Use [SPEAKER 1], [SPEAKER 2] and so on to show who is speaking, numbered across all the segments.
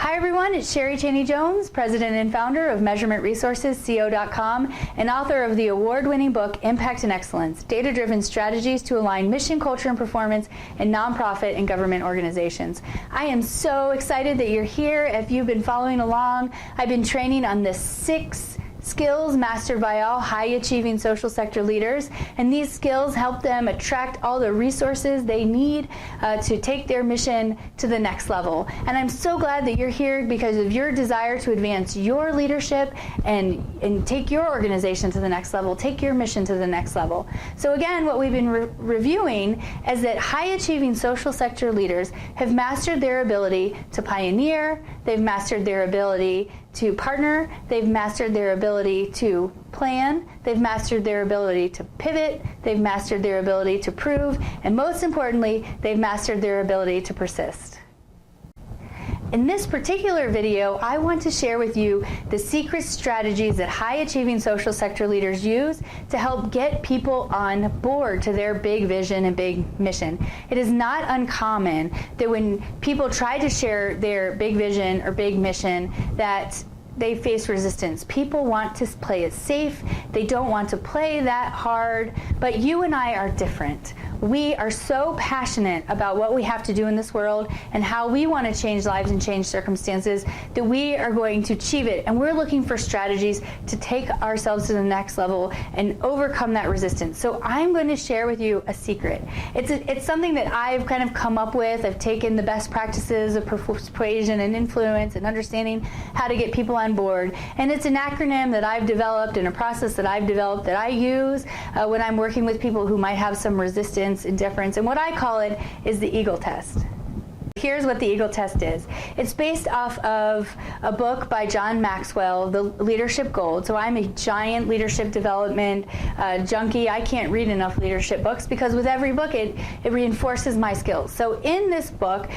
[SPEAKER 1] Hi everyone, it's Sherry Chaney Jones, president and founder of Measurement Resources, CO.com, and author of the award-winning book, Impact and Excellence, Data-Driven Strategies to Align Mission, Culture, and Performance in Nonprofit and Government Organizations. I am so excited that you're here. If you've been following along, I've been training on the 6 skills mastered by all high-achieving social sector leaders, and these skills help them attract all the resources they need to take their mission to the next level. And I'm so glad that you're here because of your desire to advance your leadership and take your organization to the next level, take your mission to the next level. So again, what we've been reviewing is that high-achieving social sector leaders have mastered their ability to pioneer, they've mastered their ability to partner, they've mastered their ability to plan, they've mastered their ability to pivot, they've mastered their ability to prove, and most importantly, they've mastered their ability to persist. In this particular video, I want to share with you the secret strategies that high-achieving social sector leaders use to help get people on board to their big vision and big mission. It is not uncommon that when people try to share their big vision or big mission that they face resistance. People want to play it safe. They don't want to play that hard, but you and I are different. We are so passionate about what we have to do in this world and how we want to change lives and change circumstances that we are going to achieve it. And we're looking for strategies to take ourselves to the next level and overcome that resistance. So I'm going to share with you a secret. It's something that I've kind of come up with. I've taken the best practices of persuasion and influence and understanding how to get people on board. And it's an acronym that I've developed and a process that I've developed that I use when I'm working with people who might have some resistance, indifference, and what I call it is the Eagle Test. Here's what the Eagle Test is. It's based off of a book by John Maxwell, The Leadership Gold. So I'm a giant leadership development junkie. I can't read enough leadership books because with every book it reinforces my skills. So in this book,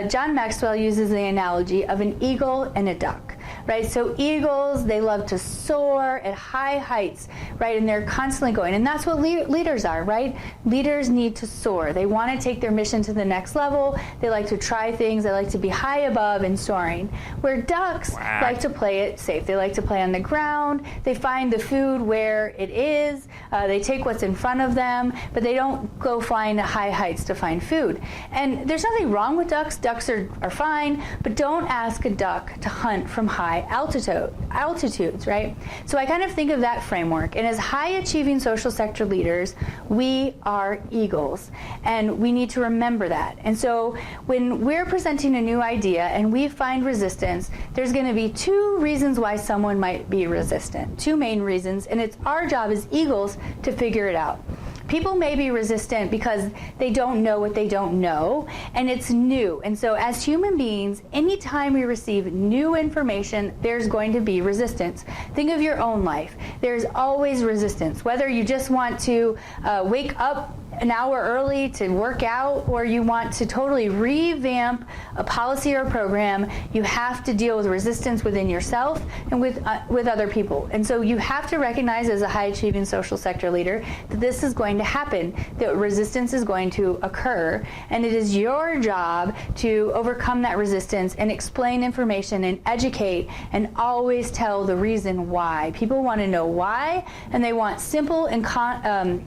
[SPEAKER 1] John Maxwell uses the analogy of an eagle and a duck. Right, so eagles, they love to soar at high heights, right, and they're constantly going, and that's what leaders are, right? Leaders need to soar. They want to take their mission to the next level. They like to try things. They like to be high above and soaring. Where ducks like to play it safe. They like to play on the ground. They find the food where it is. They take what's in front of them, but they don't go flying to high heights to find food. And there's nothing wrong with ducks. Ducks are fine, but don't ask a duck to hunt from high altitudes, right? So I kind of think of that framework. And as high-achieving social sector leaders, we are eagles, and we need to remember that. And so when we're presenting a new idea and we find resistance, there's going to be 2 reasons why someone might be resistant, 2 main reasons, and it's our job as eagles to figure it out. People may be resistant because they don't know what they don't know, and it's new. And so as human beings, anytime we receive new information, there's going to be resistance. Think of your own life. There's always resistance. Whether you just want to wake up an hour early to work out, or you want to totally revamp a policy or program, you have to deal with resistance within yourself and with other people. And so you have to recognize as a high-achieving social sector leader that this is going to happen, that resistance is going to occur, and it is your job to overcome that resistance and explain information and educate and always tell the reason why. People want to know why, and they want simple and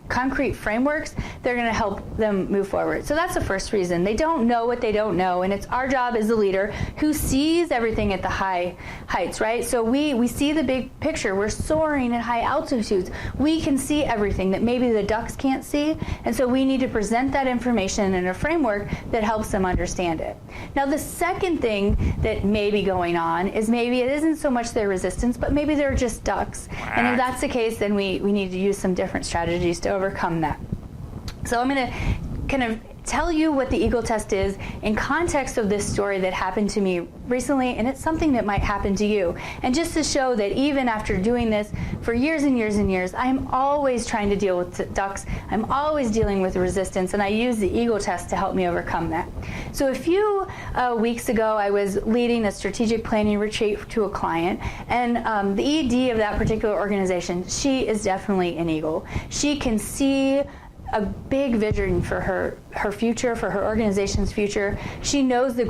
[SPEAKER 1] concrete frameworks they're going to help them move forward. So that's the first reason. They don't know what they don't know, and it's our job as the leader who sees everything at the high heights, right? So we see the big picture. We're soaring at high altitudes. We can see everything that maybe the ducks can't see, and so we need to present that information in a framework that helps them understand it. Now, the second thing that may be going on is maybe it isn't so much their resistance, but maybe they're just ducks. And if that's the case, then we need to use some different strategies to overcome that. So I'm going to kind of tell you what the Eagle Test is in context of this story that happened to me recently, and it's something that might happen to you. And just to show that even after doing this for years and years and years, I'm always trying to deal with ducks. I'm always dealing with resistance, and I use the Eagle Test to help me overcome that. So a few weeks ago, I was leading a strategic planning retreat to a client, and the ED of that particular organization, she is definitely an eagle. She can see a big vision for her future, for her organization's future. She knows the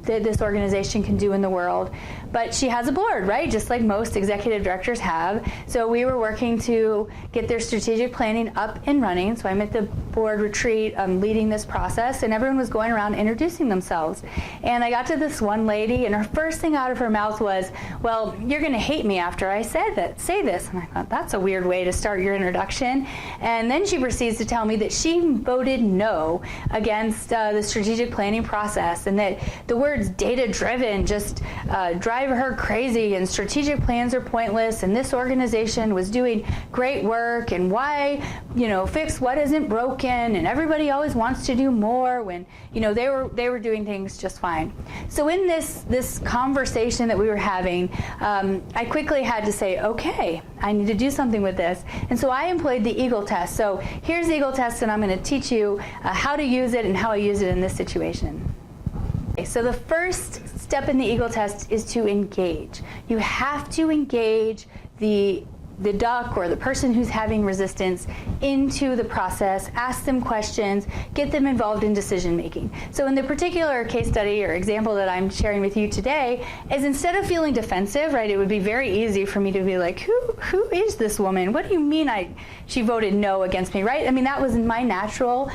[SPEAKER 1] that this organization can do in the world. But she has a board, right? Just like most executive directors have. So we were working to get their strategic planning up and running. So I'm at the board retreat, leading this process, and everyone was going around introducing themselves. And I got to this one lady, and her first thing out of her mouth was, well, you're going to hate me after I say this. And I thought, that's a weird way to start your introduction. And then she proceeds to tell me that she voted no against the strategic planning process, and that the words data-driven just drive her crazy, and strategic plans are pointless, and this organization was doing great work, and why, fix what isn't broken, and everybody always wants to do more when, they were doing things just fine. So in this conversation that we were having, I quickly had to say, okay, I need to do something with this. And so I employed the Eagle test. So here's the Eagle test, and I'm going to teach you how to use it and how I use it in this situation. Okay, so the first step in the Eagle test is to engage. You have to engage the duck or the person who's having resistance into the process, ask them questions, get them involved in decision making. So in the particular case study or example that I'm sharing with you today, is instead of feeling defensive, right, it would be very easy for me to be like, who is this woman? What do you mean she voted no against me, right? I mean, that was my natural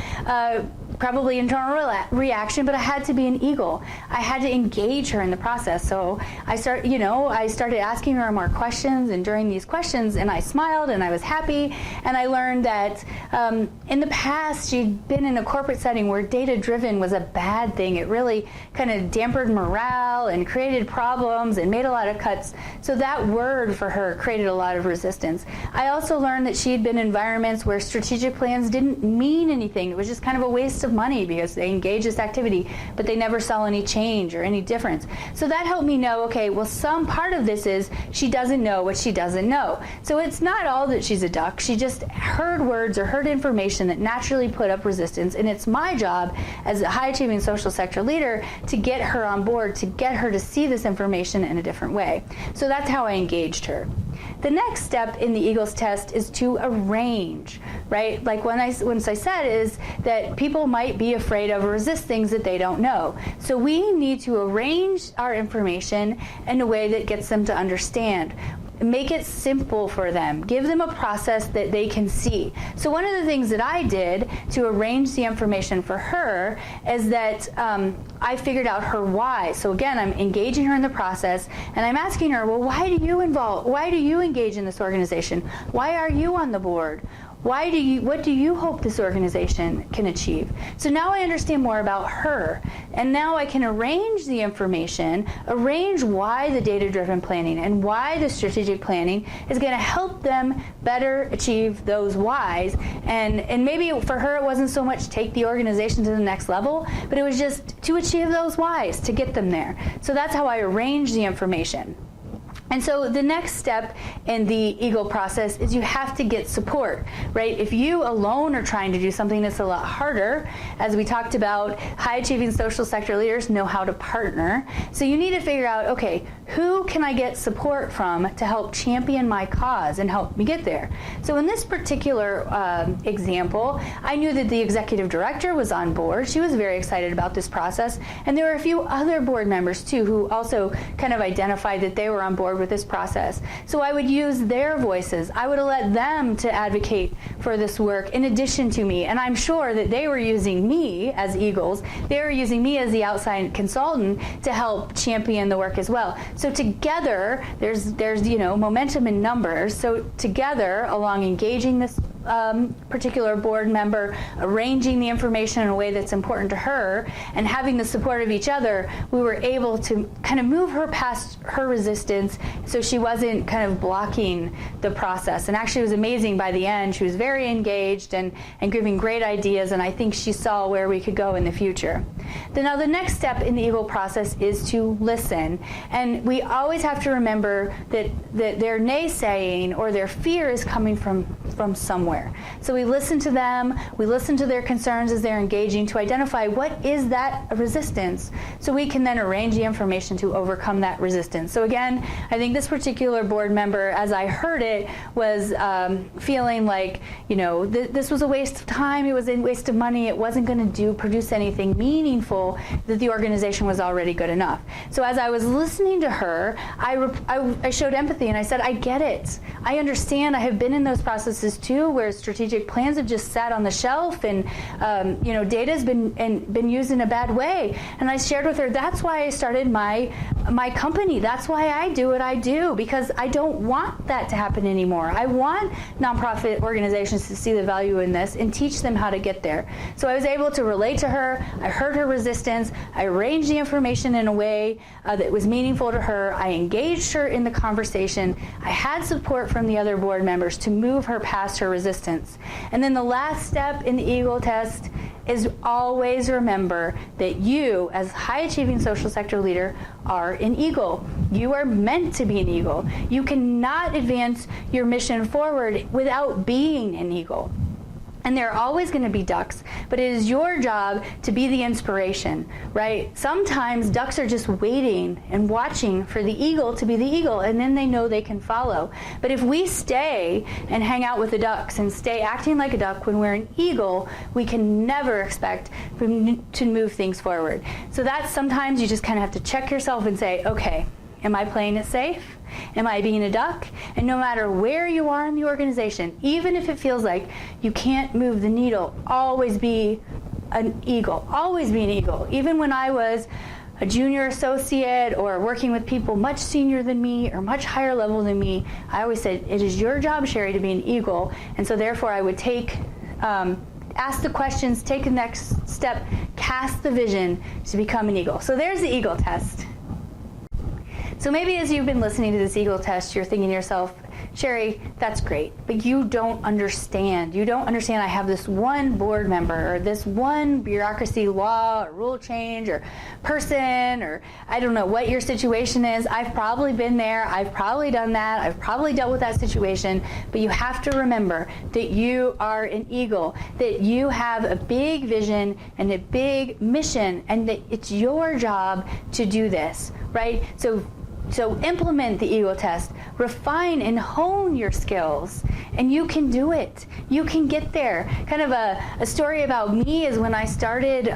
[SPEAKER 1] probably internal reaction, but I had to be an eagle. I had to engage her in the process. So I started asking her more questions, and during these questions, and I smiled and I was happy, and I learned that in the past she'd been in a corporate setting where data-driven was a bad thing. It really kind of dampened morale and created problems and made a lot of cuts. So that word for her created a lot of resistance. I also learned that she had been in environments where strategic plans didn't mean anything. It was just kind of a waste of money because they engaged this activity, but they never saw any change or any difference. So that helped me know, okay, well, some part of this is she doesn't know what she doesn't know. So it's not all that she's a duck. She just heard words or heard information that naturally put up resistance, and it's my job as a high-achieving social sector leader to get her on board, to get her to see this information in a different way. So that's how I engaged her. The next step in the Eagles test is to arrange, right? Like once I said is that people might be afraid of or resist things that they don't know. So we need to arrange our information in a way that gets them to understand. Make it simple for them. Give them a process that they can see. So one of the things that I did to arrange the information for her is that I figured out her why. So again, I'm engaging her in the process, and I'm asking her, well, why do you engage in this organization? Why are you on the board? What do you hope this organization can achieve? So now I understand more about her, and now I can arrange the information, arrange why the data-driven planning and why the strategic planning is going to help them better achieve those whys. And maybe for her it wasn't so much take the organization to the next level, but it was just to achieve those whys, to get them there. So that's how I arrange the information. And so the next step in the Eagle process is you have to get support, right? If you alone are trying to do something that's a lot harder, as we talked about, high-achieving social sector leaders know how to partner. So you need to figure out, okay, who can I get support from to help champion my cause and help me get there? So in this particular example, I knew that the executive director was on board. She was very excited about this process. And there were a few other board members, too, who also kind of identified that they were on board with this process. So I would use their voices. I would let them to advocate for this work in addition to me. And I'm sure that they were using me as Eagles. They were using me as the outside consultant to help champion the work as well. So together, there's momentum in numbers. So together, along engaging this particular board member, arranging the information in a way that's important to her, and having the support of each other, we were able to kind of move her past her resistance so she wasn't kind of blocking the process. And actually it was amazing by the end. She was very engaged and giving great ideas, and I think she saw where we could go in the future. Now the next step in the Eagle process is to listen. And we always have to remember that their naysaying or their fear is coming from somewhere. somewhere. So we listen to them, we listen to their concerns as they're engaging to identify what is that resistance, so we can then arrange the information to overcome that resistance. So again, I think this particular board member, as I heard it, was feeling like, this was a waste of time, it was a waste of money, it wasn't going to produce anything meaningful, that the organization was already good enough. So as I was listening to her, I showed empathy and I said, I get it. I understand. I have been in those processes too, where strategic plans have just sat on the shelf and data has been used in a bad way. And I shared with her, that's why I started my company. That's why I do what I do, because I don't want that to happen anymore. I want nonprofit organizations to see the value in this and teach them how to get there. So I was able to relate to her. I heard her resistance. I arranged the information in a way that was meaningful to her. I engaged her in the conversation. I had support from the other board members to move her past her resistance. And then the last step in the Eagle test is always remember that you, as high-achieving social sector leader, are an eagle. You are meant to be an eagle. You cannot advance your mission forward without being an eagle. And there are always going to be ducks, but it is your job to be the inspiration, right? Sometimes ducks are just waiting and watching for the eagle to be the eagle, and then they know they can follow. But if we stay and hang out with the ducks and stay acting like a duck when we're an eagle, we can never expect to move things forward. So that's sometimes you just kind of have to check yourself and say, okay, am I playing it safe? Am I being a duck? And no matter where you are in the organization, even if it feels like you can't move the needle, always be an eagle. Always be an eagle. Even when I was a junior associate or working with people much senior than me or much higher level than me, I always said, it is your job, Sherry, to be an eagle. And so therefore I would ask the questions, take the next step, cast the vision to become an eagle. So there's the Eagle test. So maybe as you've been listening to this Eagle test, you're thinking to yourself, Sherry, that's great, but you don't understand. You don't understand I have this one board member or this one bureaucracy law or rule change or person, or I don't know what your situation is. I've probably been there. I've probably done that. I've probably dealt with that situation. But you have to remember that you are an eagle, that you have a big vision and a big mission, and that it's your job to do this, right? So implement the Eagle test, refine and hone your skills, and you can do it. You can get there. Kind of a story about me is when I started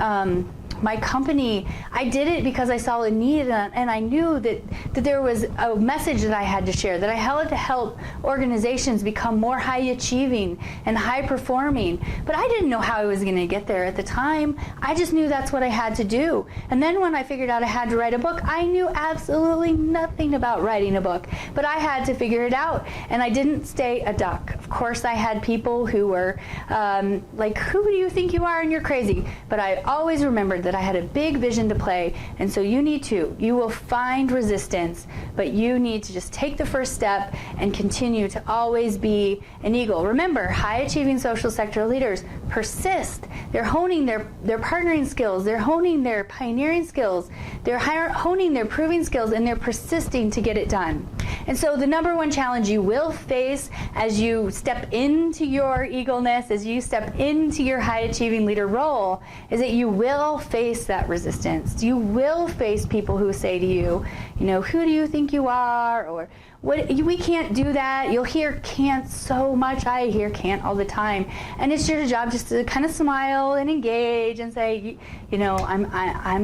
[SPEAKER 1] my company, I did it because I saw a need and I knew that there was a message that I had to share, that I had to help organizations become more high achieving and high performing. But I didn't know how I was going to get there at the time. I just knew that's what I had to do. And then when I figured out I had to write a book, I knew absolutely nothing about writing a book, but I had to figure it out. And I didn't stay a duck. Of course, I had people who were like, who do you think you are, and you're crazy. But I always remembered that I had a big vision to play, and so you need to. You will find resistance, but you need to just take the first step and continue to always be an eagle. Remember, high-achieving social sector leaders persist. They're honing their partnering skills, they're honing their pioneering skills, they're honing their proving skills, and they're persisting to get it done. And so the number one challenge you will face as you step into your eagleness, as you step into your high-achieving leader role, is that you will face that resistance. You will face people who say to you, who do you think you are? Or we can't do that. You'll hear can't so much. I hear can't all the time. And it's your job just to kind of smile and engage and say, I'm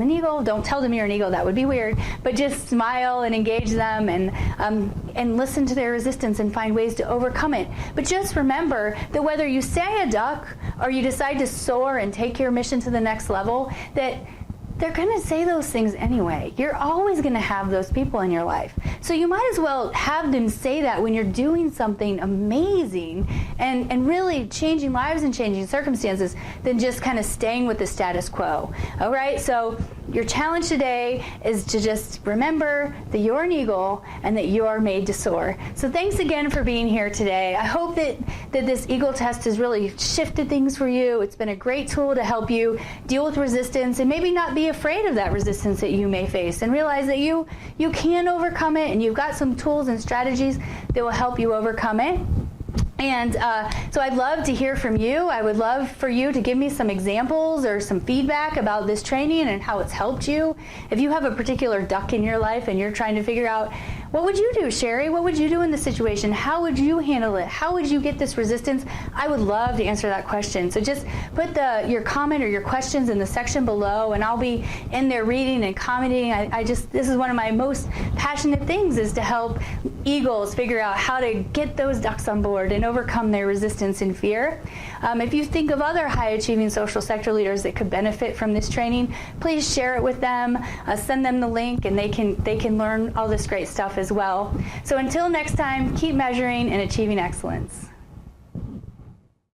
[SPEAKER 1] an eagle. Don't tell them you're an eagle. That would be weird. But just smile and engage them and listen to their resistance and find ways to overcome it. But just remember that whether you stay a duck or you decide to soar and take your mission to the next level, that they're going to say those things anyway. You're always going to have those people in your life. So you might as well have them say that when you're doing something amazing and really changing lives and changing circumstances than just kind of staying with the status quo. All right? So your challenge today is to just remember that you're an eagle and that you're made to soar. So thanks again for being here today. I hope that this Eagle test has really shifted things for you. It's been a great tool to help you deal with resistance and maybe not be afraid of that resistance that you may face, and realize that you can overcome it, and you've got some tools and strategies that will help you overcome it. And so I'd love to hear from you. I would love for you to give me some examples or some feedback about this training and how it's helped you. If you have a particular duck in your life and you're trying to figure out, what would you do, Sherry? What would you do in this situation? How would you handle it? How would you get this resistance? I would love to answer that question. So just put your comment or your questions in the section below, and I'll be in there reading and commenting. This is one of my most passionate things, is to help Eagles figure out how to get those ducks on board and overcome their resistance and fear. If you think of other high-achieving social sector leaders that could benefit from this training, please share it with them. Send them the link, and they can learn all this great stuff as well. So until next time, keep measuring and achieving excellence.